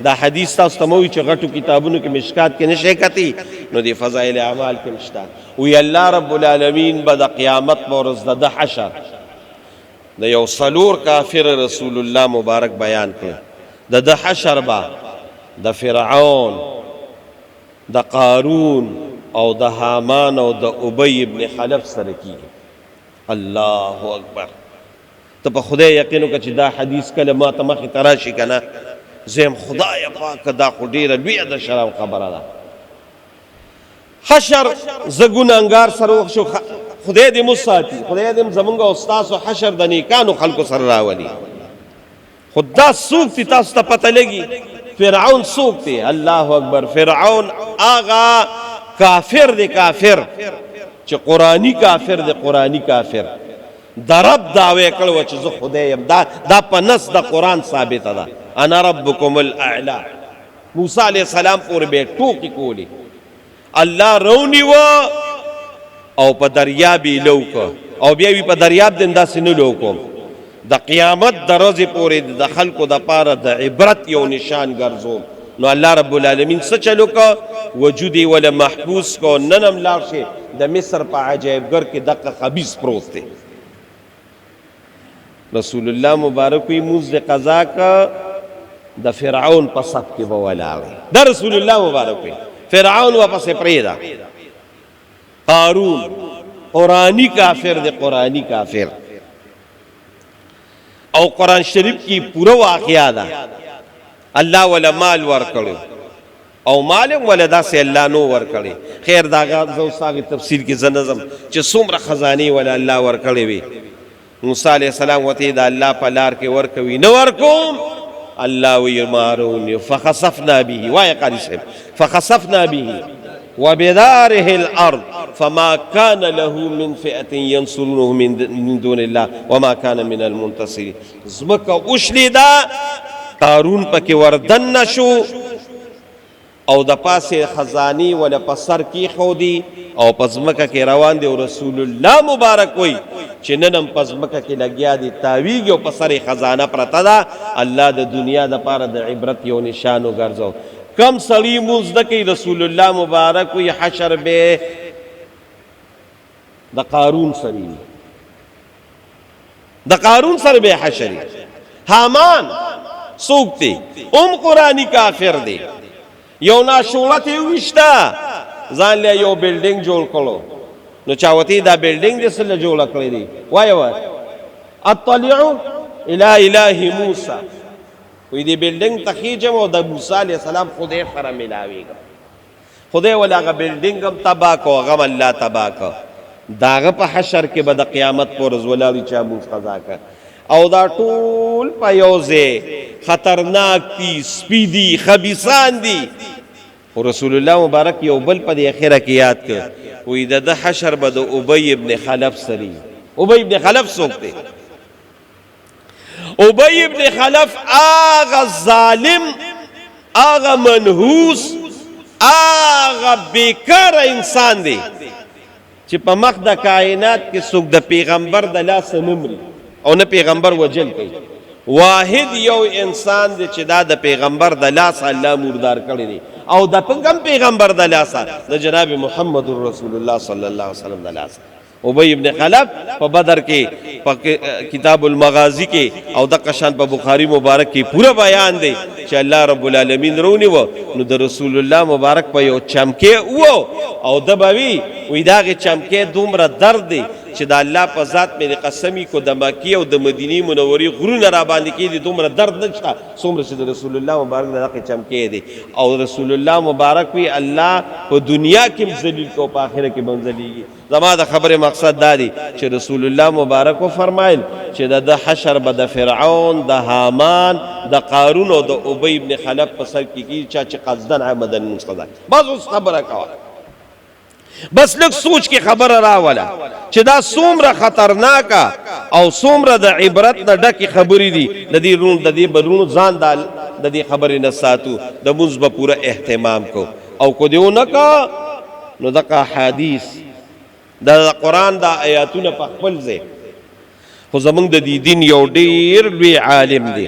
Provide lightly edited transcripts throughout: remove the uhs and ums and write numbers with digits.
دا حدیث تاسو ته موي چې غټو کتابونو کې مشکات کې نشي کتی نو دی فضائل اعمال کې مشتا وی الله رب العالمین به د قیامت ورځ د حشر د یو څلور کافر رسول الله مبارک بیان کړ د حشر با د فرعون د قارون او د حامان او د ابی ابن خلف سره کیږي الله اکبر ته په خدای یقین وکړه چې دا حدیث کله ما ته مخې ته راشي کنه زم خدای پاک دا خو ډیره لویه د شرم خبره ده حشر زګونانګار سره شو خدای دې مساتی خدای دې زمونږ استاد او حشر د نیکانو خلکو سره راولي خدا سوق تاسو ته پته لګي فرعون سوق دی الله اکبر فرعون آغا کافر دی کافر چې قرآنی کافر دی قرآنی کافر درب دعوی کړو چې زه خدای یم دا په نص د قرآن ثابته ده انا ربکم الاعلی موسی علیہ السلام پورې به ټوکی کولی الله رونی و او په دریاب لوک او بیا وی په دریاب دنده سينو لوکم د قیامت درځي پورې د خلکو د پاره د عبرت یو نشان ګرځوم نو الله رب العالمین څه چلو کا وجودي ولا محبوس کو ننم لاړ شي د مصر په عجایب ګر کې دغه خبيث پروت دی رسول الله مبارک وی موز د قضا کا د فرعون په صف کې ولاړ د رسول الله مبارک وی فرعون واپس پریدا قارون قرآنی کافر د قرآنی کافر او قرآن شریف کی پورا واقعہ دا الله ولا مال ور کړو او مال ولا داسې الله نو ور کړی خیر دا غو ساغه تفصیل کې زنظم چې څومره خزانه ولا الله ور کړی وي موسی علیہ السلام وته دا الله په لار کې ور کوي نو ور کوم الله ويمارون فخسفنا به ويقال فخسفنا به وبداره الارض فما كان له من فئه ينصرونه من دون الله وما كان من المنتصرين زمکه وشلیدا قارون پکې وردن نشو او د پاسه خزانی ولا پسر کی خودي او پزمکه کې روان دي او رسول الله مبارک وي چې ننم پزمکه کې لګیا دي تاویږي او پسر خزانه پرته ده الله د دنیا د پاره د عبرت یو نشانو ګرځو کم سړی مزدکی رسول الله مبارک وي حشر به د قارون سړی د قارون سره به حشر حامان سوکتی قرآنی کافر دی یو ناشولت وشتا ځان له یو بلډینګ جوړ کړو نو چاوتی دا بلډینګ دې سره جوړ کړی دی وای اطلعوا الى اله موسی وی دی بلډینګ تخیجم او د موسی علیہ السلام خدای سره ملاویږي خدای ولاغه بلډینګ هم تبا کو غم الله تبا کو داغه په حشر کې به د قیامت پر ورځ ولاړی چا موږ قضا کړ او دا ټول په یوځه خطرناک دي سپیدي خبيسان دي او رسول الله مبارک یو بل په اخره کې یاد کړ وی د حشر به د ابی ابن خلف سری ابی ابن خلف سوکته ابی ابن خلف آغا ظالم آغا منحوس آغا بیکار انسان دی چې په مخ د کائنات کې څوک د پیغمبر د لاس نمري او نه پیغمبر وجل کوي واحد یو انسان دی چې دا د پیغمبر د لاس الله مردار کړی دی او د پیغمبر د لاس د جناب محمد رسول الله صلی الله علیه وسلم د لاس ابی ابن خلف په بدر کې په کتاب المغازی کې او د قشان په بخاری مبارک کې پورا بیان دی چې الله رب العالمین رونی و نو د رسول الله مبارک په یو چمکه و او د بوي وې داغه چمکه دومره درد دی چې د الله په ذات مې قسمی کو د مکی او د مدینی منورې غرونه را باندې کې دي دومره درد نشته څومره چې د رسول الله مبارک دغه چمکه دی او رسول الله مبارک وی الله په دنیا کې ذلیل کو په آخرت کې منزلېږي زما د خبره مقصد دا دی چې رسول الله مبارک فرمایل چې د حشر به د فرعون د حامان د قارون او د ابی ابن خلف په سر کې چې قصدن عمدن مصدق بس اوس خبره کوه بس لږ سوچ کې خبره راوله چې دا څومره خطرناکه او څومره د عبرت نه ډکې خبرې دي د دې رون د دې برونو ځان د دې خبرې نه ساتو د موږ به پوره اهتمام کو او کو دیو نه کا نو دغه حدیث د قرآن د آیاتونه په خپل ځای خو زمونږ د دې دین یو ډېر لوی عالم دی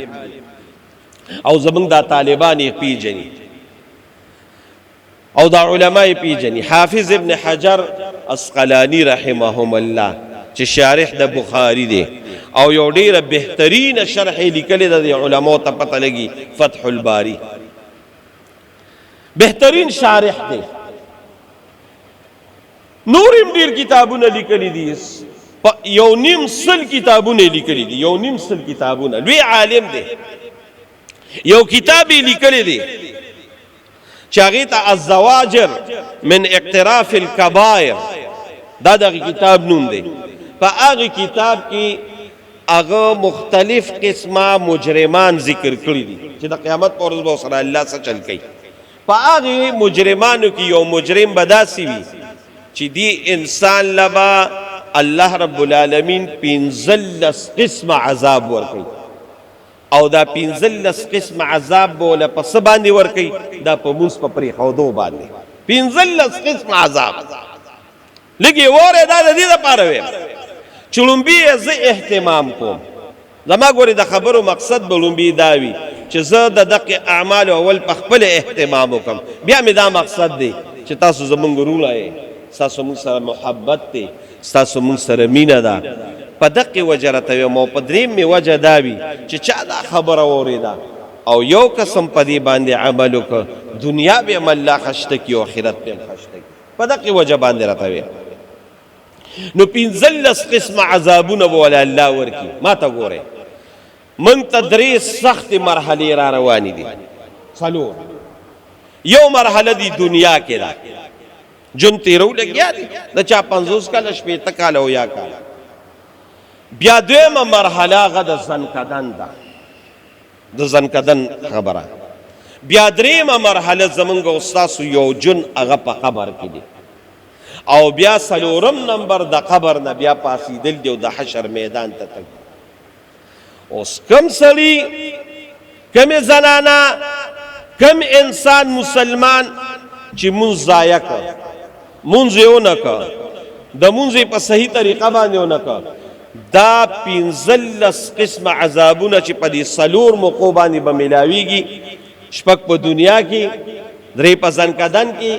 او زمونږ دا طالبان یې پیژني او دا علماء یې پیژني. حافظ ابن حجر اسقلانی رحمهم الله چې شارح د بخاری دی او یو ډیره بهترینه شرح یې لیکلې ده، د علماو ته پته لګي، فتح الباری بهترین شارح دی. نورم ډیر کتابونه لیکلي دي، یو نیم سل کتابونه لیکلي دي، یو نیم سل کتابونه. لوی عالم دی. یو کتاب یې لیکلی دی چې هغې ته الزواجر من اقتراف الکبائر، دا دغه کتاب نوم دی. په هغې کتاب کې هغه مختلف قسمه مجرمان ذکر کړي دي چې د قیامت په ورځ به ورسره الله څه چل کوي. په هغې مجرمانو کې یو مجرم به داسې وي چې دی انسان لبا الله رب العالمین 15 قسم عذاب ورکوي، او دا 15 قسم عذاب به له په څه باندې ورکوي؟ دا په مونځ په پرېښودو باندې 15 قسم عذاب. لږ یې واورئ، دا د دې دپاره ویم چې لومبي یې زه اهتمام کوم. زما ګورې د خبرو مقصد به لومبي دا وي چې زه د دقې اعمالو اول په خپله اهتمام وکړم. بیا مې دا مقصد دی چې تاسو زمونږ وروڼه یې، ستاسو مونږ سره محبت دی، ستاسو مونږ سره مینه ده. په دقې وجه راته ویم، او په درېیم مې وجه دا وي چې چا دا خبره واورېده او یو قسم په دې باندې عمل وکړه، دنیا به هم الله خشته کړي او آخرت به هم خشته کړي. په دقې وجه باندې راته ویم. نو 15 قسم عذابونه به وله الله ورکړي. ما ته ګورئ، موږ ته 3 سختې مرحلې را روانې دي. 4 یو مرحله دی دنیا کې ده، جون تیرو لګیا دی، د چا 50 کاله 60 کاله او یا کاله. بیا دویمه مرحله هغه د زنکدن ده، د زنکدن خبره. بیا دریمه مرحله زمونږ او ستاسو یو جون هغه په قبر کې دی، او بیا 4م نمبر د قبر نه بیا پاسېدل دی او د حشر میدان ته تګ. اوس کم سړي، کمې زنانه، کم انسان مسلمان چې مونځ ضایع کړ، مونځ یې ونه کړ، د مونځ یې په صحیح طریقه باندې ونه کړ، دا 15 قسم عذابونه چې په دې 4 موقعو باندې به میلاویږي، 6 په دنیا کې، 3 په زنکدن کې،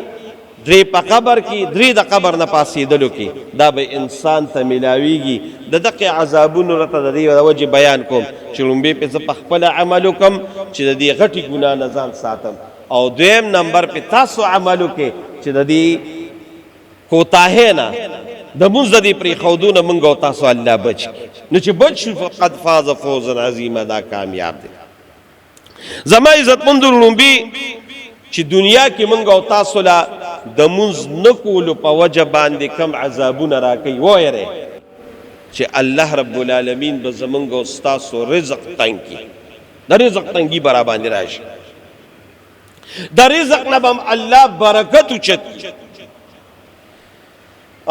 3 په قبر کې، 3 د قبر نه پاسېدلو کې، دا به انسان ته میلاویږي. د دقې عذابونو راته د دې وجې بیان کوم چې لومبې پې زه په خپله عمل وکړم چې د دې غټې ګناه نه ځان ساتم، او دویم نمبر پې تاسو عمل وکړئ چې د دې کوتاهۍ نه، د مونځ د دې پرېښودو نه موږ او تاسو الله بچ کړي. نو چې بچ شو فقد فاز فوزا عظیما، دا کامیاب دی. زما عزتمندو لومبي چې دنیا کې موږ او تاسو له د مونځ نه کولو په وجه باندې کم عذابونه راکوي، وویرئ چې الله رب العالمین به زمونږ او ستاسو رزق تنګ کړي. د رزق تنګي به را باندې راشي، د رزق نه به الله برکت اوچت کړي.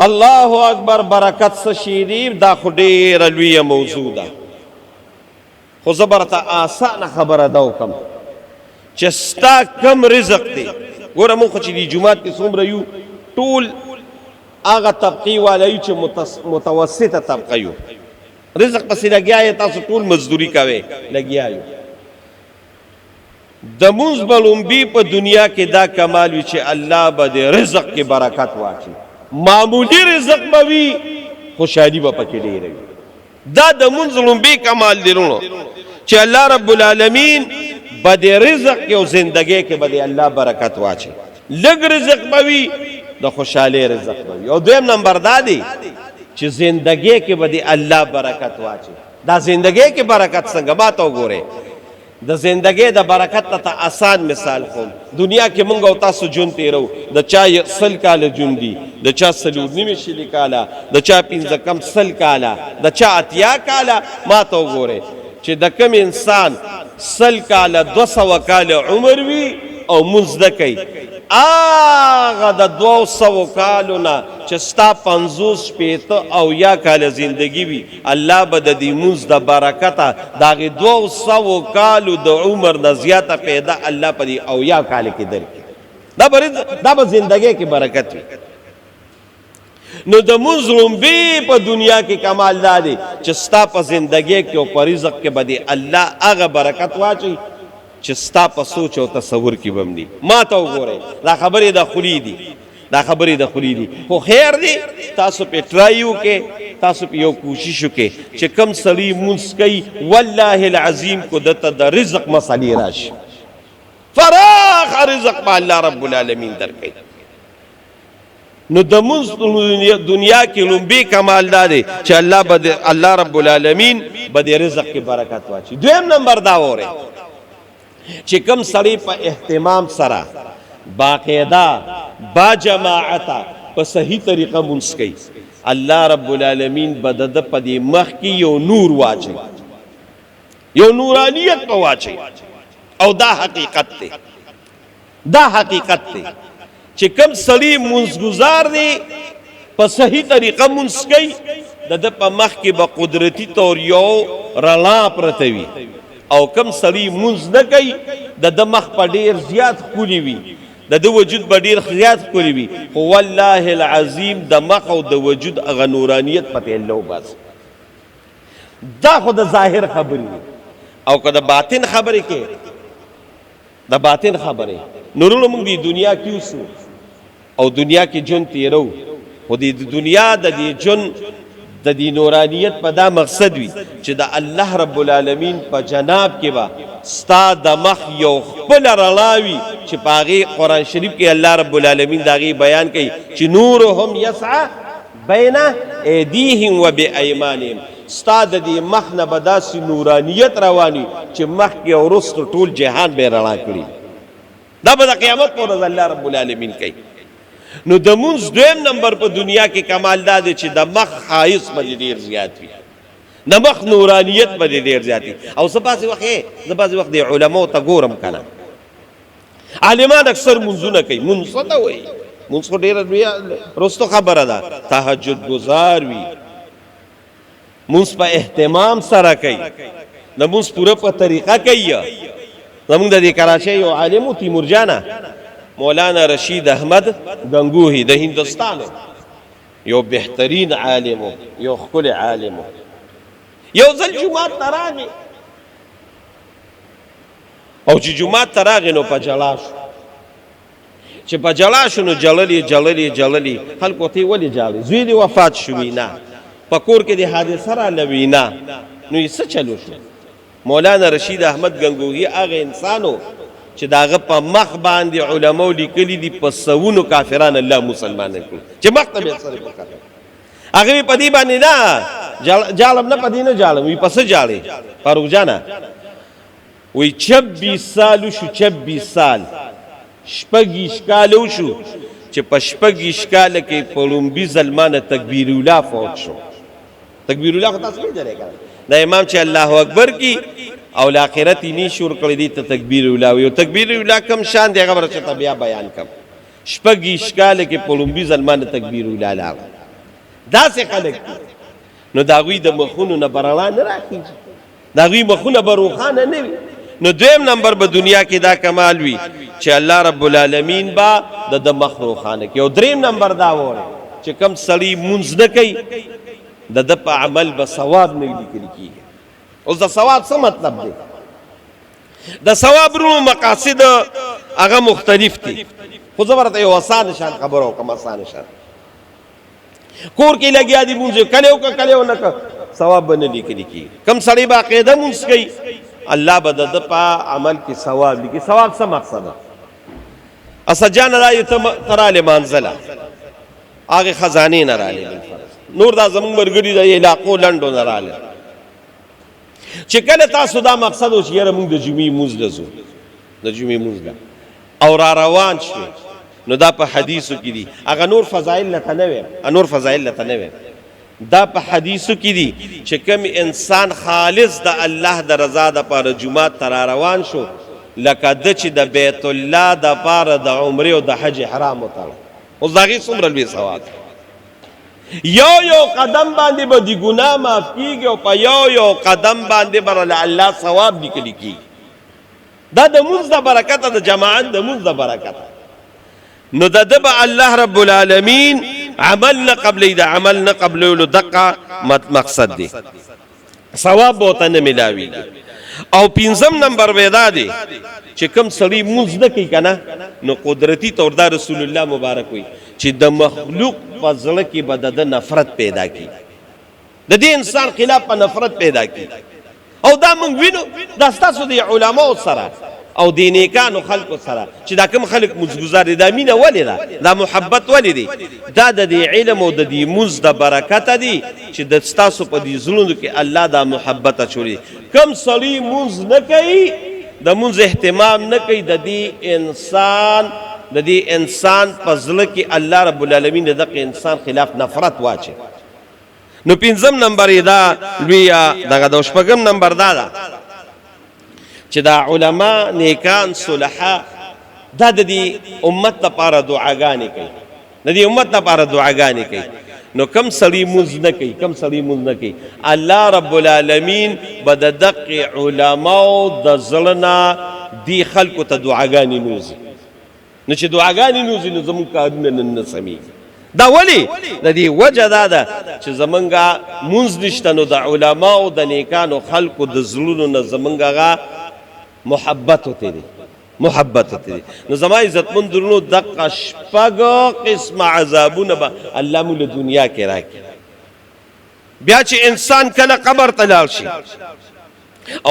الله اکبر. برکت څه شی دی؟ دا خو ډېره لویه موضوع ده، خو زه به راته آسانه خبره ده وکړم چې ستا کم رزق دی. ګوره موږ خو چې دې جومات کې څومره یو، ټول هغه طبقې والا یو چې متوسطه طبقه یو، رزق پسې لګیا یې، تاسو ټول مزدوري کوئ، لګیا یو. د مونځ به لومبي په دنیا کې دا کمال وي چې الله به د رزق کې برکت واچي. معمولی رزق به وي، خوشحالي به پکې ډېره وي. دا د مونځ لومبي کمال دی نو چې الله رب العالمین به د رزق کې او زندګۍ کې به د الله برکت واچي. لږ رزق به وي، د خوشحالۍ رزق به وي. او دویم نمبر دا دی چې زندګۍ کې به د الله برکت واچي. دا زندګۍ کې برکت څنګه؟ ما ته وګورئ، د زندګۍ د برکت ته آسان مثال کوم. دنیا کې موږ او تاسو ژوند تیرو، د چا 100 کاله ژوند دی، د چا 4.5 کاله، د چا 15 کاله، د چا 80 کاله. ما ته وګورئ چې د کم انسان 100 کاله 200 کاله عمر وي او مونځ نه کوي، هغه د 200 کالو نه چې ستا 50 شپېته او یا کاله زندگی وي، الله به د دې مونځ د برکته د هغې 200 کالو د عمر نه زیاته پیدا الله په دې او یا کاله کې درکړي. دا به زندګۍ کې برکت وي. نو د مونځ لومبي په دنیا کې کمال دا دی چې ستا په زندګۍ کې او په رزق کې به د الله هغه برکت واچي چې ستا په سوچ او تصور کې بم دي. ما ته وګورئ دا خبرې د خولي دي، دا خبرې د خولي دي، خو خیر دی تاسو په ټرای وکړئ، تاسو په یو کوشش وکړئ چې کم سړی مونځ کوي والله العظیم کو دته د رزق مسلې راشي، فراخ رزق به الله رب العالمین درکړي. نو د مونځ دنیا کې لومبي کمال دا دی چې الله رب العالمین به د رزق کې برکت واچي. دویم نمبر دا وره چې کم سړی په اهتمام سره باقاعده با جماعتا په صحیح طریقه مونږ کوي، الله رب العالمین بدد په دې مخ کې یو نور واچي، یو نورانیت په واچي. او دا حقیقت دی، دا حقیقت دی چې کم سړی مونږ گزار دی په صحیح طریقه مونږ کوي، د په مخ کې به قدرتی طور یو رڼا پرته وي. او کم سړی مونږ نه کوي د مخ په ډیر زیات ښکلي وي، د وجود به ډیر زیات ښکلي وي، خو والله العظیم د مخ او د وجود هغه نورانیت پته لو بس. دا خو د ظاهر خبرې او که د باطن خبرې کې، د باطن خبرې نورونو موږ د دنیا کې اوسو او دنیا کې ژوند تیرو، خو د دنیا د دې ژوند د دې نورانیت په دا مقصد وي چې د الله رب العالمین په جناب کې به ستا د مخ یو خپل رڼا وي چې په هغې قرآن شریف کې الله رب العالمین د هغې بیان کوي چې نورهم یسعى بین ایدیهم و بایمانهم. ستا د دې مخ نه به داسې نورانیت روان وي چې مخکې او وروسته ټول جهان به یې رڼا کړي. دا به د قیامت په ورځ الله رب العالمین کوي. نو د مونځ دویم نمبر په دنیا کې کمال دا دی چې د مخ ښایست به ډېر زیات وي، د مخ نورانیت به ډېر زیات وي. او زه بعضې وخت د علماو ته ګورم که نه، عالمان اکثر مونځونه کوي. مونځ څه ته وایي؟ مونځ خو ډېره لویه رستو خبره ده، تهجد گزار وي، مونځ په اهتمام سره کوي، د مونځ پوره په طریقه کوي. زمونږ د دې کراچۍ یو عالم و تیمور جانه مولانا رشید احمد گنگوهی د هندوستان، یو بهترین عالم، یو ښکلی عالم. یو ځل جومات ته راغی او چې جومات ته راغی نو په جلا شو، چې په جلا شو نو جللي خلکو ته یې ولې جاړې؟ زوی دې وفات شوي نه، په کور کې دې حادثه رالوي نه، نو یې څه چلو شو؟ مولانا رشید احمد گنگوهی هغه انسانو چې داغه په مخ باندې علماو لیکلي دي په سوونو کافران الله مسلمانان کړي چې مخ ته به سره وکړي. هغه په دې باندې نه جالم نه پدې نه جالم وي پس جاړي. فاروق جانا وی 26 سال شو، 26 سال شپږ کال شو چې په شپږ کال کې په لومبي ظلمانه تکبیر الله فوت شو. تکبیر الله خو تاسو نه درې کړه، دا امام چې الله اکبر کی او الاخرت ني شور کړی دي ته تکبیر الله وي. تکبیر الله کم شان دی هغه ورته بیا بیان کم. شپږ اشکال کې پلومبي ظلمانه تکبیر الله لا دا څه خلک نو داوی د مخونو نه برلا نه راخی، داوی مخونه بروخانه نه وي. نو دویم نمبر په دنیا کې دا کمال وي چې الله رب العالمین با د مخ روخانه کې. او دریم نمبر دا وره چې کم سړی مونږ نه کوي د په عمل به ثواب نه لیکل کیږي. اوس د ثواب څه مطلب دی؟ د ثواب ورو مقاصد هغه مختلف دي، خو زه ورته یو آسان شان خبره وکم. آسان شان کور کې لګیا دي مونږ کله او نه ثواب نه لیکل کیږي. کم سړی باقاعده مونږ کوي الله به د په عمل کې ثواب لیکي. ثواب څه مقصد ده؟ اسجان راي تراله منزله هغه خزانه نه رااله، نور دا زمون مرګري د علاقو لندو نه رااله. چې کله تاسو دا مقصد و چې یاره موږ د جمعې مونځ لزو، د جمعې مونځ او را روان شو، نو دا په حدیثو کې دي. هغه نور فضایل لته نه وي، نور فضایل لته نه وي، دا په حدیثو کې دي چې کوم انسان خالص د الله د رضا دپاره جمعات ته را روان شو، لکه د چې د بیت الله دپاره د عمرې او د حج احرام وتړه. اوس د هغې څومره لوی ثواب. یو قدم باندې به د ګناه معاف کیږي او په یو قدم باندې به الله ثواب لیکلی کیږي. دا د مونځ د برکته، د جماعت د مونځ د برکته. نو د ده به الله رب العالمین عمل نه قبلی، د عمل نه قبلولو دقه مقصد دی، ثواب به ورته نه میلاویږي. او پنځم نمبر ودا دی چې کوم سړی مونږ نه کوي کنه نو قدرتی طور دا رسول الله مبارک وي چې د مخلوق په زړه کې به د نفرت پیدا کی د دې انسان خلاف په نفرت پیدا کی او دا مونږ وینو دا ستاسو د علماء سره او د نیکانو خلکو سره چې دا کوم خلک مزګزار دي دا مینه ولې ده دا محبت ولې دی دا د علم او د مز د برکت دی چې د ستاسو په دې زړونو کې الله دا محبت اچولي کم سړی مز نه کوي د مونږ اهتمام نه کوي د دې انسان په زړه کې الله رب العالمین دغه انسان خلاف نفرت واچي نو پنځم نمبر دا لویا دغه د شپږم نمبر دا چې دا علما نیکان صلحا دا د دې امت لپاره دعاګانې کوي د دې امت لپاره دعاګانې کوي نو کم سړی مونږ نه کوي الله رب العالمین به د دقه علماو د زړه دی خلکو ته دعاګانې نوزي نو چې دعاګانې نوزي نو زموږ کارونه نه سمېږي دا ولی د دې وجه دا ده چې زمونږه مونږ نشته نو د علماو د نیکانو خلکو د زړونو نه زمونږه محبت ہوتے دی نو زما عزتمند درونو دقه شپږ قسم عذابونه به الله موږ دنیا کې راکړي بیا چې انسان کله قبر ته لاړ شي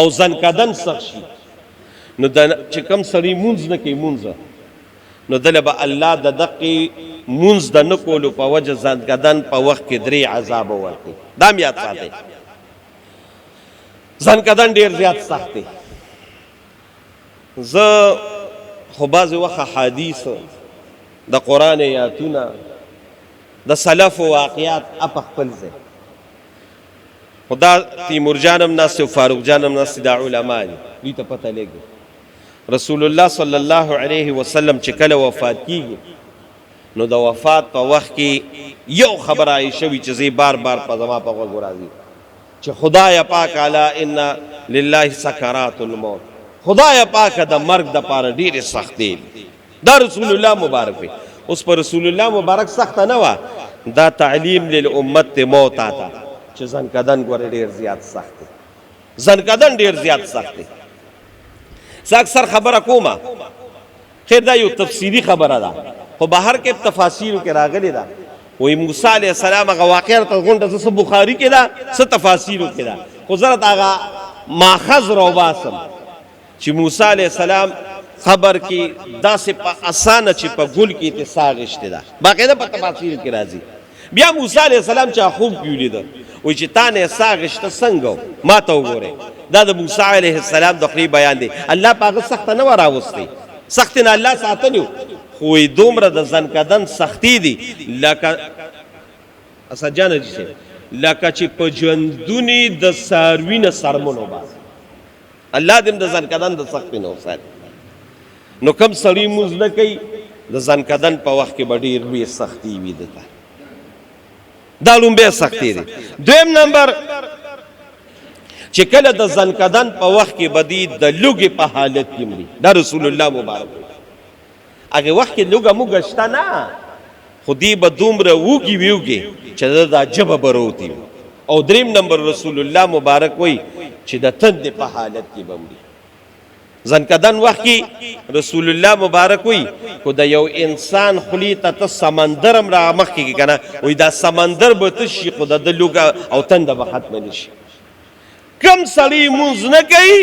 او ځنکدن سخت شي نو چې کوم سړی مونځ نه کوي مونځ نو دله به الله د دقه مونځ د نه کولو په وجه ځنکدن په وخت کې درې عذاب ورکړي دا م یاد ساتئ ځنکدن ډېر زیات سخت دی زه خو بعضې وخت حدیث د قرآن آیاتونه د سلف واقعات په خپل ځای خو دا تیمور جان هم ناست او فاروق جان هم ناست دا علما دي دوی ته پته لګي رسول الله صلی الله علیه وسلم چې کله وفات کیږي نو د وفات په وخت کې یو خبره عایشه وي چې زه بار بار په زما په غوږ راځي چې خدای پاک اعلی ان لله سکرات الموت خدای پاک د مرګ د پاره ډیره سخت دی دا رسول الله مبارک وي اوس پر رسول الله مبارک سخت نه و دا تعلیم للامت موت آتا چې ځنکدن ګوره ډیر زیات سخت دی ځنکدن ډیر زیات سخت دی زه اکثر خبره کومه خیر دا یو تفصیلی خبره ده خو بهر کې تفاسیر کې راغلی ده وی موسی علیہ السلام هغه واقعه ته غونډه څه بخاری کې ده څه تفاسیر کې ده خو زه هغه ماخذ رو باسم چې موسی علیہ السلام خبر کې داسې په اسانه چې په ګل کې اتساق شته ده باقاعده په تفاسیر کې راځي بیا موسی علیہ السلام چې خوب کیولې ده وای چې تا نه ساغ شته څنګه ما ته وګوره دا د موسی علیہ السلام د خپل بیان دی الله پاک سخت نه وراوستي سخت نه الله ساتلو خو دومره د ځنکدن سختی دي لکه اسجانه دي لکه چې په ژوندونی د ساروینه سرمنو باز الله دې د ځنکدن د سخت نه وسات نو کم سړی موږ نه کوي د ځنکدن په وخت کې ډېر لوی سختی وي دته دا لومبه سختی دی دویم نمبر چې کله د ځنکدن په وخت کې بدی د لوګي په حالت کې مري دا رسول الله مبارک هغه وخت کې لوګه موږ شته نه خودی به دومره وږي چې دا جبه بروتی او دریم نمبر رسول الله مبارک وای چې د تند په حالت کې بمري ځنکدن وخت کې رسول الله مبارک وای کو د یو انسان خلی ته سمندرم را مخ کې کنه وای دا سمندر به تشي خو د لوګه او تند به ختم نشي کم سړی مونږ نه کوي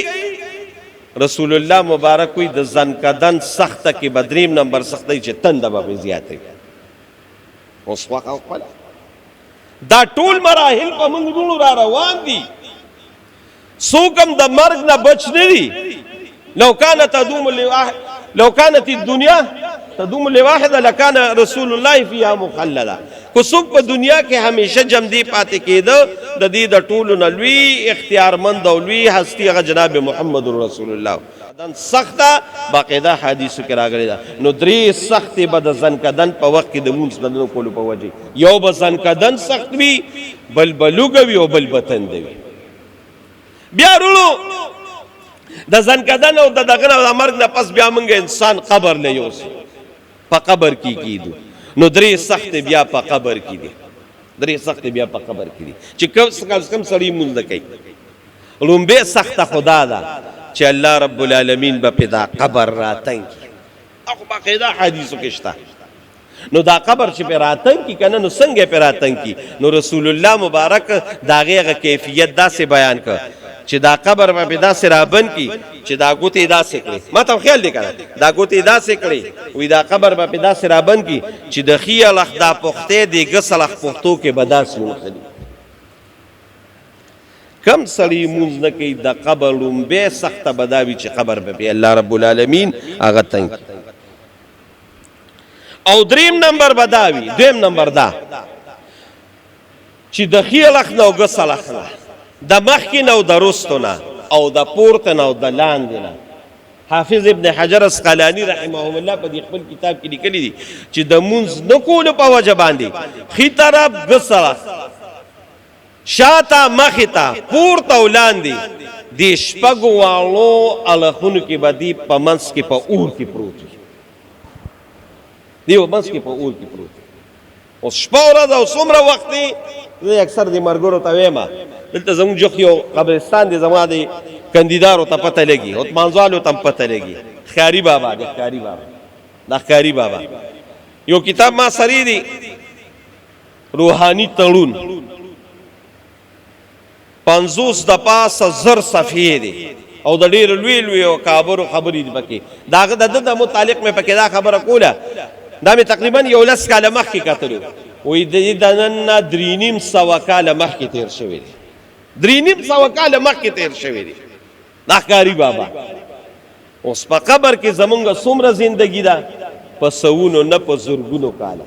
رسول الله مبارک وای د ځنکدن سخته کې بدریم نمبر سختي چې تند به زیاته اوس وقفه دا ټول مراحل په موږ ټول را روان دي څوکم د مرګ نه بچ نه دي لو كانت الدنيا تدوم لواحد لكان رسول الله فيها مخلدا کو څوک په دنیا کې همیشه جمع دی پاتې کېده د دې د ټولو نه لوی اختیارمند او لوی هستی هغه جناب محمد رسول الله دن سخته باقاعده حدیثو کې راغلی ده نو درې سختې به د ځنکدن په وخت کې د مونځ نه کولو په وجه یو به ځنکدن سخت وي بل به لوګه وي او بل به تنده وي بیا وروڼو د ځنکدن او د دغه نه د مرګ نه پس بیا موږ انسان قبر له یوسو په قبر کې کیدو نو درې سخت بیا په قبر کې دي درې سخت بیا په قبر کې دي چې کم سړی مونږ نه کوي لومبه سخت خدا ده چې الله رب العالمین به پیدا قبر راتنګ او باقاعده حدیثو کې شته. نو دا قبر چې په راتنګ کی کنه نو څنګه په راتنګ کی؟ نو رسول الله مبارک دا غیغه کیفیت دا سے بیان کړ چې دا قبر په دا سرابن کی چې دا ګوتې دا سکړي. ما ته خیال دی کنه دا ګوتې دا سکړي وې دا قبر په دا سرابن کی چې د خیال اخدا پخته دی غسل پختو کې بداس مخدي کم سړی مونږ نه کوي د قبر لومبه سخت بداوی چې قبر به الله رب العالمین هغه تنګ. او دریم نمبر بداوی دویم نمبر دا چې د خیال اخنو غسل اخنو د مخکې نو د رستو نه او د پورته نو د لاندې نه. حافظ ابن حجر اسقلانی رحمه الله په خپل کتاب کې لیکلی دي چې د مونږ نه کولو په وجه باندې خي طرف غسل شاته مخته پورته ولاندې د شپږو والو الخونو کې بدی په منځ کې په اور کې پروت دیو منځ کې په اور کې پروت. اوس شپه ورځ او څومره وخت دی زه اکثر د مرګورو ته وایم دلته زموږ جو یو قبرستان دی زما د کندیدارو ته پته لګي او منځوالو ته پته لګي. خیاري بابا د خیاري بابا د خیاري بابا یو کتاب ما سری دی روحانی تړون 50 د پاسه زر صفحې دی او د ډېر لوی لوی او کابرو خبرې دي پکې. داغه د متعلق مې پکې دا خبره کوله دا مې تقریبا یو لس کاله مخکې کتلو وې د نن 350 کاله مخکې تیر شوی دی 350 کاله مخکې تیر شوی دی دا ښکاري بابا. اوس په قبر کې زمونږ څومره زندگی ده په سوونو نه په زرګونو کاله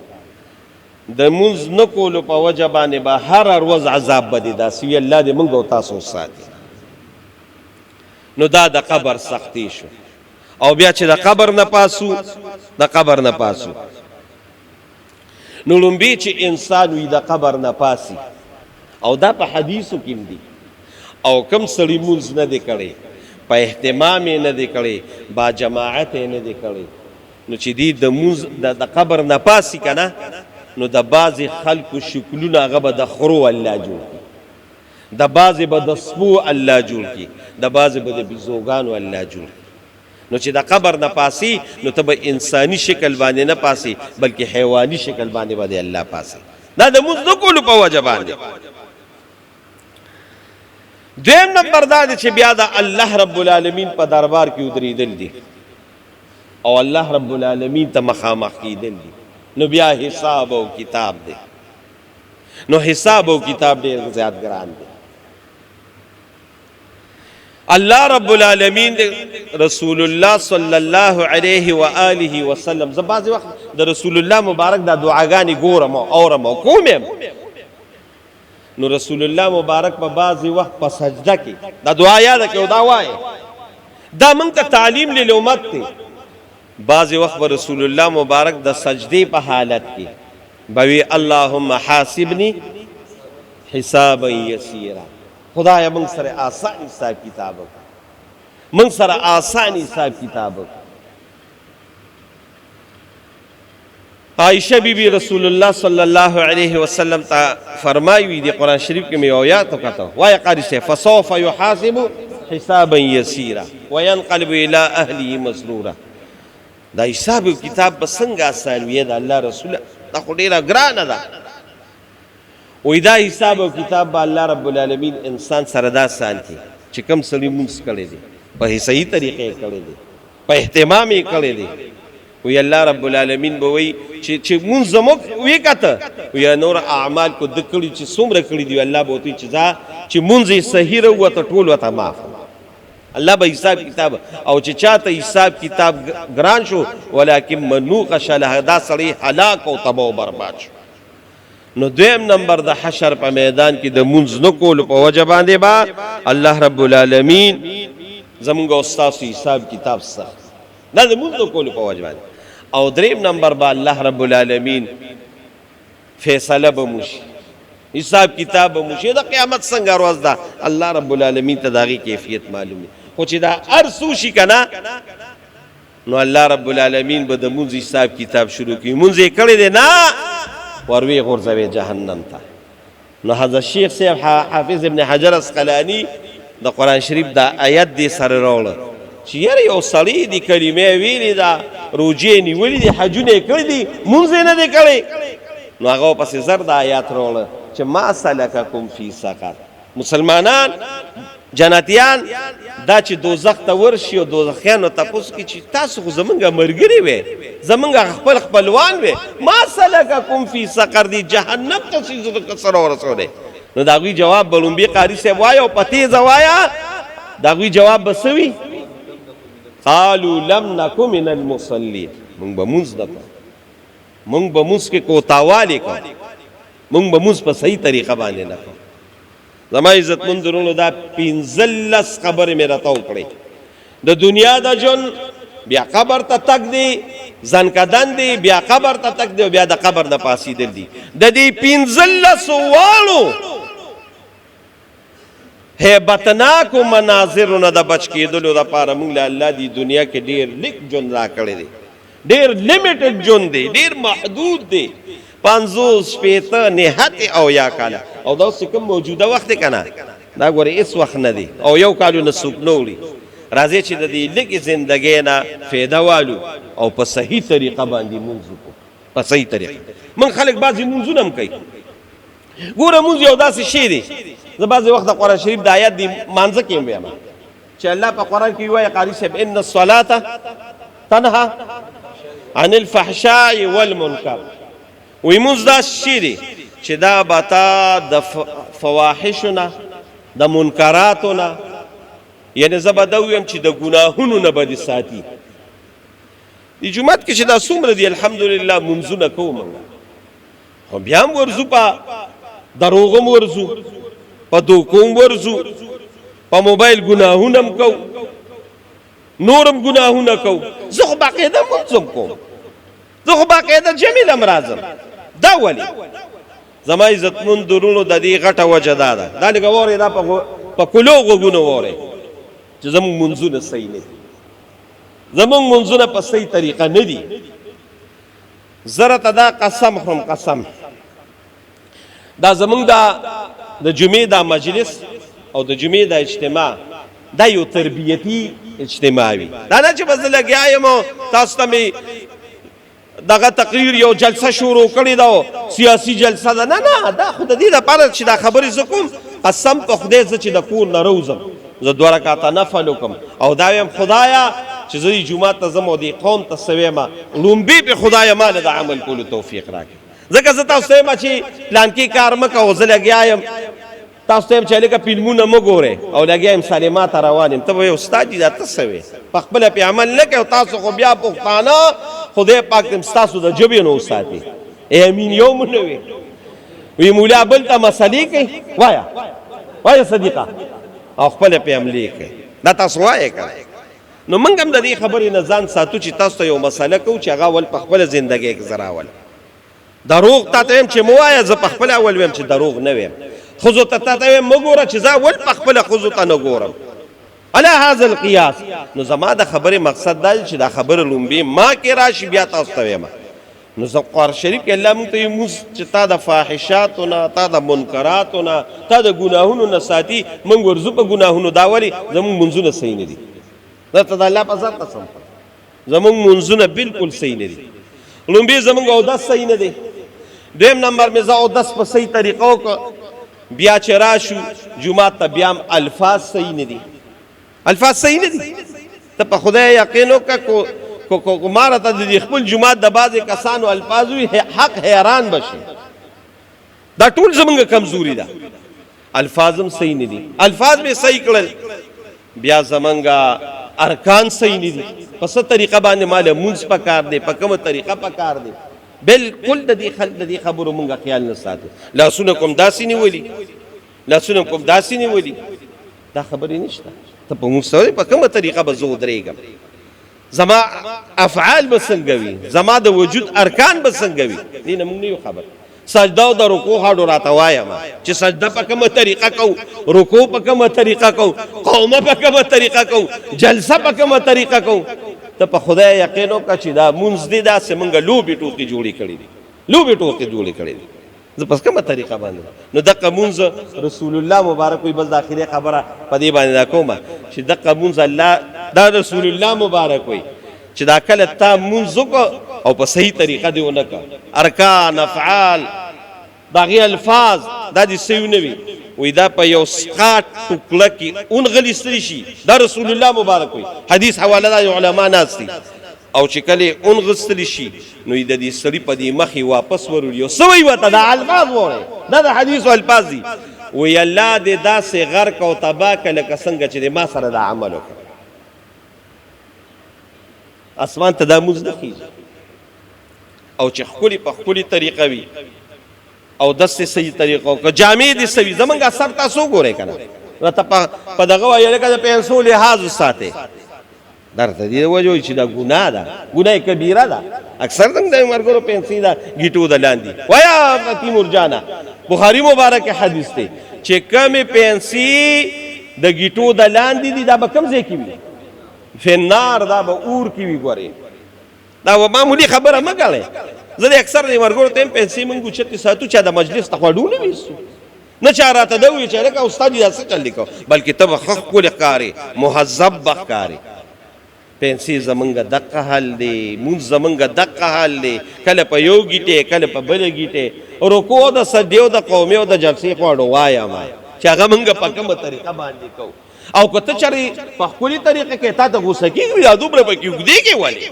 د مونږ نه کولو په وجه باندې به هر ورځ عذاب بدی دا سی الله دې مونږ او تاسو ساتي. نو دا د قبر سختی شو. او بیا چې د قبر نه پاسو د قبر نه پاسو نو لومبي چې انسان وي د قبر نه پاسي او دا په حدیثو کې دي او کم سړی مونږ نه دی کړی په اهتمام نه دی کړی با جماعت نه دی کړی نو چې دی د مونږ د قبر نه پاسي کنه نو د بعض خلکو شکلونه هغه به د خرو الله جوړ کړي د بعض به د سپو الله جوړ کړي د بعض به د بزوګانو الله جوړ کړي. نو چې د قبر نه پاسي نو ته به انساني شکل باندې نه پاسي بلکې حیواني شکل باندې به الله پاسي. دا د مونږ د کولو په وجه باندې. دویم نمبر دا چې بیا د الله رب العالمین په دربار کې ودرېدل دي او الله رب العالمین ته مخامخ کېدل دي. نو بیا حساب او کتاب دی. نو حساب او کتاب ډېر زیات ګران دی. الله رب العالمین رسول الله صلی الله علیه و آله وسلم زه بعض وخت د رسول الله مبارک د دعاګانې ګورم او اورم او کوم نو رسول الله مبارک په بعض وخت په سجده کې دا دعا یاد کړو دا وایي دا موږ ته تعلیم لیل امت دی. بعض وخت رسول الله مبارک د سجدې په حالت کې بوي اللهم حاسبني حسابا يسيرا خدایا موږ سره آسان حساب کتاب موږ سره آسان حساب کتاب. عائشہ بی بی رسول الله صلی الله علیه وسلم تا فرمایي دی قرآن شریف کې مې آیات وکړه وای قاری سے فسوف يحاسب حسابا يسيرا وينقلب الى اهله مسرورا. دا حساب کتاب بسنګ آسان وي دا الله رسول دا خو ډیره ګرانه ده وې دا حساب او کتاب به الله رب العالمین انسان سره دا سانتي چې کم سړي مونږ کړي دي په صحیح طریقې کړي دي په اهتمام یې کړي دي وی الله رب العالمین به وی چې مونږ زموږ وی کته وی نور اعمال کو د کړي چې څومره کړي دي الله به وتی چې دا چې مونږ صحیح وروته ټول وته معاف الله به حساب کتاب او چې چاته حساب کتاب ګران شو ولکن منوق شله دا سړی هلاک او تباہ او برباد شو. نو دویم نمبر د حشر په میدان کې د مونږ نه کولو په وجه باندې با الله رب العالمین زموږ استاد حساب کتاب سره دا د مونږ نه کولو په وجه باندې. او دریم نمبر با الله رب العالمین فیصله به موشي حساب کتاب به موشي د قیامت څنګه ورځ ده الله رب العالمین ته داغي کیفیت معلومه خو چې دا ارسو شي کنه نو الله رب العالمین به د مونږ حساب کتاب شروع کوي مونږ یې کړی دی نه وروي غورځوي جهنم ته. نو حضرت شیخ صاحب حافظ ابن حجر اسقلانی د قرآن شریف دا آیت دې سره راوړه چې یاره یو سړی دي کلمې ویلې ده روجې نیولې دي حجونه یې کړي دي مونځ یې نه دی کړی نو هغه پسې زر د آیات راوړه چې ما سلککم فی سقر مسلمانان جنتیان دا چې دوزخ ته ورشي او دوزخیانو تپوس کی چې تاسو خو زمونږه ملګري وې زمونږه خپل خپلوان وې ما سلککم فی سقر دی جهنم ته سره ورسولې نو دا غوی جواب بلومبي قاری صاحب وایي او په تیزه وایه دا غوی جواب به څه وي قالوا لم نکو من المصلین مونږ به مونځ نه کوو مونږ به مونځ کې کوتاوالی کوو مونږ به مونځ په صحیح طریقه باندې نه کوو زما عزتمند ورونو دا 15 خبرې مې راته وکړې د دنیا د ژوند بیا قبر ته تک دی ځنکدن دی بیا قبر ته تک دی او بیا د قبر نه پاسېدل دي د دې 15 والو هیبتناکو مناظرونه د بچ کېدلو دپاره موږ له الله دی دنیا کې ډېر لږ ژوند راکړی دی ډېر لیمیټډ ژوند دی ډېر محدود دی 50 شپېته نهت او یا کاله او دا اوس کوم موجوده وخت دی که نه دا ګورې هېڅ وخت نه دی او یو کالونه څوک نه وړي راځئ چې د دې لږې زندګۍ نه فایده والو او په صحیح طریقه باندې مونځ وکړو په صحیح طریقه موږ خلک بعضې مونځونه هم کوي ګوره مونځ یو داسې شی دی زه بعضې وخت د قرآن شریف د آیت دی مانځه کې هم ویم چې الله په قرآن کې وایي قاري صاحب ان الصلاة تنهى عن الفحشاء والمنکر وی مونځ داسې شی دی چې دا به تا د فواحشو نه د منکراتو نه یعنی زه به دا ویم چې د ګناهونو نه به دې ساتي د جومات کې چې دا څومره دي الحمدلله مونځونه کوو موږ خو بیا هم ورځو په دروغو هم ورځو په دوکو هم ورځو په موبایل ګناهونه هم کوو نور هم ګناهونه کوو زه خو باقاعده مونځ هم کوم زه خو باقاعده جمیل هم راځم دا ولې زما عزتمند درونو د دې غټه وجه دا ده دا لږه واورئ دا په کلو غوږونه واورئ چې زمونږ منځونه صحیح نه دي زمونږ منځونه په صحیح طریقه نه دي زه راته دا قسم خورم قسم دا زمونږ د جمعې دا مجلس او د جمعې دا اجتماع دا یو تربیتي اجتماع وي دا نه چې به زه لګیا یم او تاسو ته مې دغه تقریر یو جلسه شروع کړې ده سیاسي جلسه ده نه نه دا خو د دې لپاره چې دا خبرې زه کوم قسم په خدای زه چې د کور نه روزم زه 2 رکعاته نفل وکم او دا ویم خدایا چې زه جومات ته ځم او دې قوم ته څه ویمه لومبي پې خدایا ما له د عمل کولو توفیق راکړي ځکه زه تاسو ته یم چې پلانکي کار مه کوه زه لګیا یم تاسو ته یم چې هلکه فلمونه مه ګورئ او لګیا یم سالما ته روان یم ته به یې استاد دي دا ته څه وې په خپله پې عمل نه کوې تاسو خو بیا پښتانه خدای پاک دې ستاسو د ژبې نه وساتي امین یو مو نه وي وی مولا بل ته مسلې کوي وایه صدیقه او خپله پې عملې کوي دا تاسو وایې که نو موږ هم د دې خبرې نه ځان ساتو چې تاسو ته یو مسله کوو چې هغه ول په خپله زندګۍ کې زه راولم دروغ تا ته ویم چې مه وایه زه په خپله اول ویم چې دروغ نه ویم ښځو ته تا ته ویم مه ګوره چې زه اول په خپله ښځو ته نه ګورم علی هذا القیاس نو زما د خبرې مقصد دا چې دا خبره لومبي ما کې راشي بیا تاسو ته ویم نو زه قرآن شریف کې الله موږ ته یې چې تا د فاحشاتو نه تا د منکراتو نه تا د ګناهونو نه ساتي موږ ورځو په ګناهونو دا ولې زموږ منځونه صحیح نه دي درته د الله په ذات قسم زموږ منځونه بالکل صحیح نه دي لومبي زموږ اودس صحیح نه دی دویم نمبر مې زه اودس په صحیح طریقه وکړه بیا چې راشو جومات ته بیا هم الفاظ صحیح نه دي الفاظ صحیح نه دي ته په خدای یقین وکړه کو ماره ته د خپل جومات د بعضې کسانو الفاظ وي حق حیران بشي دا ټول زموږ کمزوري ده الفاظ هم صحیح نه دي الفاظ مې صحیح کړل بیا زموږ ارکان صحیح نه دي په څه طریقه باندې ماله مونځ پکار دی په کومه طریقه پکار دی بالکل د دې خبرو مونږ خیال نه ساتو لاسونه کوم داسې نیولي لاسونه کوم داسې نیولي دا خبرې نشته ته په مونځ سره په کومه طریقه به زه ودرېږم زما افعال به څنګه وي زما د وجود ارکان به څنګه وي دې نه مونږ نه یو خبر سجده او د رکوع هاډو راته وایم چې سجده په کومه طریقه کوو رکوع په کومه طریقه کوو قومه په کومه طریقه کوو جلسه په کومه طریقه کوو ته په خدای یقین وکړه چې دا مونځ دی داسې مونږ لوبې ټوکې جوړې کړې دي لوبې ټوکې جوړې کړې دي زه پس کومه طریقه باندې نو دغه مونځ رسول الله مبارک وي بس د اخري خبره په دې باندې دا کومه چې دغه مونځ الله دا رسول الله مبارک وي چې دا کله تا مونځ او په صحیح طریقه دی ونه کړ ارکان افعال داغي الفاظ دا دي صحیح نه وي وی دا په یو سقاط ټوکړه کې اون غلیستری شي دا رسول الله مبارک وي حدیث حواله دا علماء ناس دي او چې کله اون غستلی شي نو د دې سړي په دې مخې واپس ورول یو سوي وته دا الفاظ وره دا د حدیث او الفاظ دي وی الله دې دا سه غرق او تبا کله څنګه چې ما سره دا عمل وکړ اسمان ته دا موږ نه او چې خولي په خولي طریقه وي او دسته صحیح طریقو که جامع دي سوي زمونږ اثر تاسو ګورئ کنه راته په دغه وایي لکه د پیسو لحاظ ساتي درته دی وجه چې دا ګناه ده ګناه کبیره ده اکثر څنګه د مرګرو پنسي دا گیټو د لاندې وایا تیمور جانا بخاری مبارک حدیث ته چې کم پنسي د گیټو د لاندې دي دا به کم ځای کې وي فنار دا به اور کې وي ګورئ دا معمولی خبره مه کوئ زه د اکثر د مرګرو ته پنسي مونږ چتې ساتو چې د مجلس ته خواړو نه ویسو نه چا راته دا وایي چې لکه استاد یې داسې چل لیکو بلکې ته به ښه ښکلې ښکارې مهذب به ښکارې پنسي زمونږ دقه حل دی مونځ زمونږ دقه حل دی کله په یو ګیټې کله په بله ګیټې رکوع د سجدې د قومي او د جلسې خواړو وایم چې هغه مونږ په کومه طریقه باندې کوو او که ته چېرې په ښکلې طریقه کې تا ته غوسه کېږي دا دومره پکې اوږدې کې ولې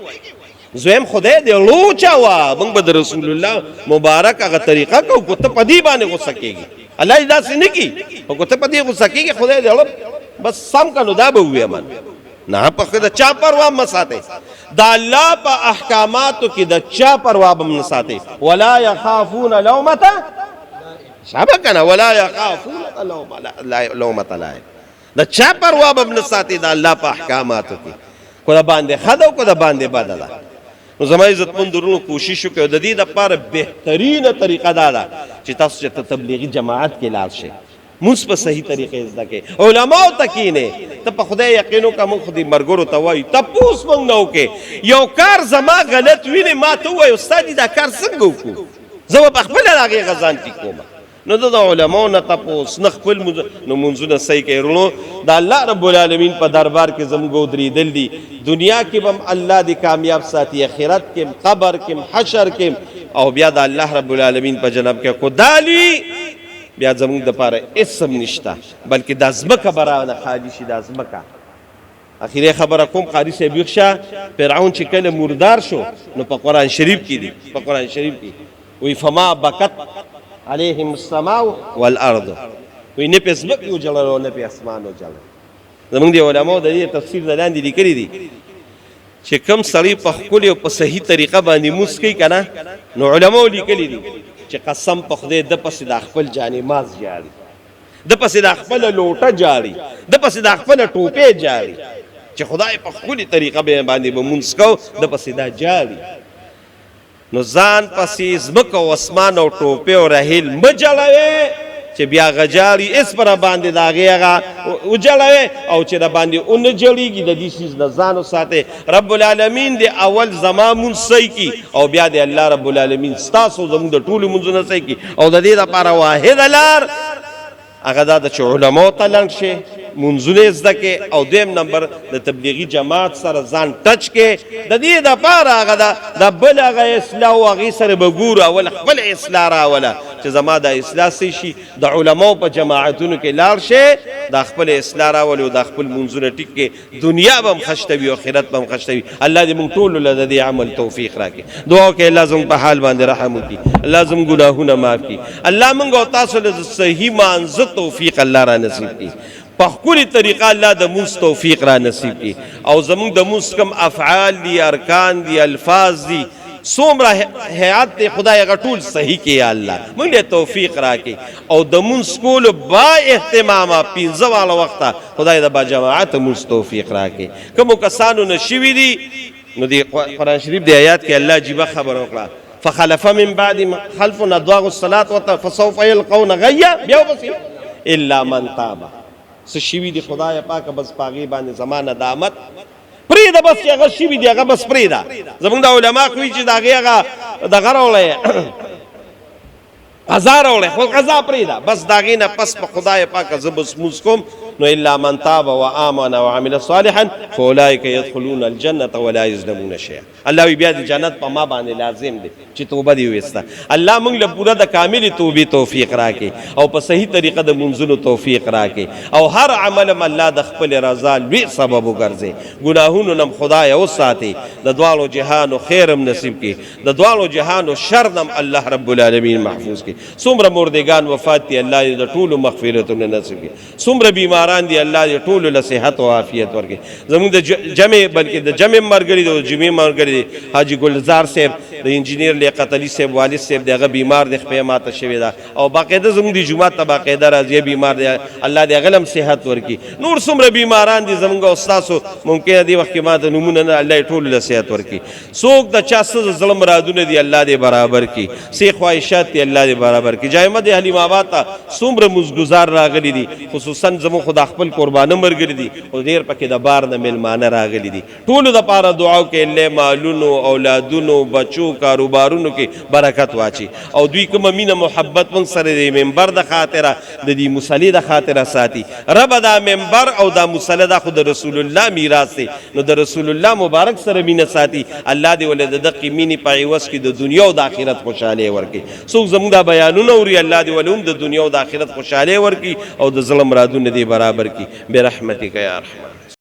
زویم خدای دې لوچه وه موږ به د رسول الله مبارک هغه طریقه کوو که ته په دې باندې غوسه کېږي الله دې داسې نه کړي او که ته په دې غوسه کېږي خدای دې بس سم که نو دا به وویم نه په د چا پروا مه ساتئ د الله په احکاماتو کې د چا پروا به نه ساتئ ولا یخافون لومته شابه که نه ولا یخافون لومته لائم د چا پروا به نه ساتئ د الله په احکاماتو کې که د باندې ښه ده او که د باندې بده ده نو زما عزتمند ورونو کوشش وکړئ د دې دپاره بهترینه طریقه دا ده چې تاسو چې تبلیغي جماعت کې لاړ شئ مونځ په صحیح طریقې زده کړئ علماو ته کښېنئ ته په خدای یقین وکړه موږ خو دې مرګرو ته وایو تپوس موږ نه وکړې یو کار زما غلط وینې ما ته ووایي استاد دا کار څنګه وکړو زه به پخپله د هغې غذانتي کوم نو د علماو نه تپوس نه خپل نو منځونه صحیح کوي رونو د الله رب العالمین په دربار کې زموږ ودرېدل دي دنیا کې به هم الله دې کامیاب ساتي آخرت کې هم قبر کې هم حشر کې هم او بیا د الله رب العالمین په جناب کې کودال وي بیا زموږ دپاره هېڅ هم نشته بلکې دا ځمکه به رانه خالي شي دا ځمکه اخیری خبره کوم قاري صاحب یو شه فرعون چې کله مردار شو نو په قرآن شریف کې دي په قرآن شریف کې وی فما بکت علیهم السماء والارض وی نه په ځمکه وجړل او نه په اسمان وجړل زمونږ د علماو د دې تفسیر د لاندې لیکلي دي چې کوم سړی په ښکلې او په صحیح طریقه باندې مونځ کوي که نه نو علماو لیکلي دي چې قسم په خدای د پسې د خپل جانماز جاړي د پسې د خپله لوټه جاړي د پسې د خپله ټوپې جاړي چې خدای په ښکلې طریقه باندې به مونځ کوو د پسې دا جاړي نو ځان پسې ځمکه او اسمان او ټوپې او رحیل مه جړوې چې بیا هغه جاړي هېڅ به راباندې د هغې هغه وجړوې او چې راباندې ونه جړېږي د دې څیز نه ځان وساتئ رب العالمین دې اول زما مونځ صحیح کړي او بیا دې الله رب العالمین ستاسو زموږ د ټولو مونځونه صحیح کړي او د دې دپاره واحده لار هغه دا ده چې علماو ته لنډ شي منځونه زده کې او دویم نمبر د تبلیغي جماعت سره ځان ټچ کې د دې دپاره هغه ده د بل هغه اصلاح او هغې سره به ګورو اول خپل اصلاح راوله چې زما د اصلاح څه شي د علماو په جماعتونو کې لاړ شي د خپل اصلاح راولي او د خپل منځونه ټیک کې دنیا به هم ښه وي او آخرت به هم ښه وي الله دې موږ ټولو له د دې عمل توفیق راکړي دعا وکړئ الله زموږ په حال باندې رحم وکړي الله زموږ ګناهونه معاف کړي الله موږ او تاسو له صحیح مانځه توفیق الله را نصیب کړي په ښکلې طریقه الله د مونځ توفیق را نصیب کړي او زموږ د مونځ کوم افعال دي ارکان دي الفاظ دي څومره هیئت دی خدای هغه ټول صحیح کړي یا الله موږ له توفیق راکړي او د مونځ کولو با اهتمامه پنځه واړه وخته خدای د با جماعت مونځ توفیق راکړي کومو کسانو نه شوي دي نو د قرآن شریف د آیات کې الله عجیبه خبره وکړه فخلف من بعد خلف اضاعوا الصلاة فسوف يلقون غیا بیا وبسې الا من تاب څه شوي دي خدای پاکه بس په هغې باندې زما ندامت پرېږده بس چې هغه شوي دي هغه بس پرېږده زموږ د علما خو وي چې د هغې هغه دغه راوړی قضا راوړی خو قضا پرېږده بس د هغې نه پس په خدای پاکه زه بس لمونځ کوم نو الا من تاب وآمن وعمل صالحا فاولئک يدخلون الجنة ولا يظلمون شیئا الله وی بیا د جنت په ما باندې لازم دی چې توبه دې ویسته الله موږ له پوره د کاملې توبې توفیق راکړي او په صحیح طریقه د منځونو توفیق راکړي او هر عمل هم الله د خپل رضا لوی سبب وګرځي ګناهونو نه خدای وساتي د دواړو جهانو خیر هم نصیب کړي د دواړو جهانو شر هم الله رب العالمین محفوظ کړي څومره مردگان وفات دي الله دې د ټولو مغفرتونه نصیب کړي څومره بیماران دي الله دې ټولو له صحت او عافیت ورکړي زموږ د جمع بلکې د جمع مرګري د جمعې مرګري حاجی ګلزار صاحب د انجینیر لیاقت علي صاحب والد صاحب دغه بیمار د خپې ماته شوی دا او باقاعده زموږ د جمعه ته باقاعده راځي بیمار دی الله دې غلم صحت ورکړي نور څومره بیماران دي زموږ استادو ممکن دی وخت کې ماته نمونه نه الله ټولو له صحت ورکړي څوک د چا څه ظلم رادونه دي الله دې برابر کړي سی خواهشات دي الله دې برابر کړي جای احمد حلیم آباد ته څومره مزګزار راغلي دي خصوصا زموږ خدا خپل قربانه مرګري دي او ډیر پکې د بار نه ملمانه راغلي دي ټولو د پاره دعا وکړئ الله مالونو اولادونو بچو کاروبارونو کې برکت واچي او دوی کومه مینه محبت من سره د منبر د خاطره د دې مصلی د خاطره ساتي رب دا منبر او دا مصلی د خود رسول الله میراث دی نو د رسول الله مبارک سره مینه ساتي الله دې ولې د دقې مینې په عوض کې د دنیا او د آخرت خوشاله ورکړي څوک زموږ دا بیانونه اوري الله دې ولې هم د دنیا او د آخرت خوشاله ورکړي او د ظلم رادونه دې برابر کړي برحمتک یا ارحم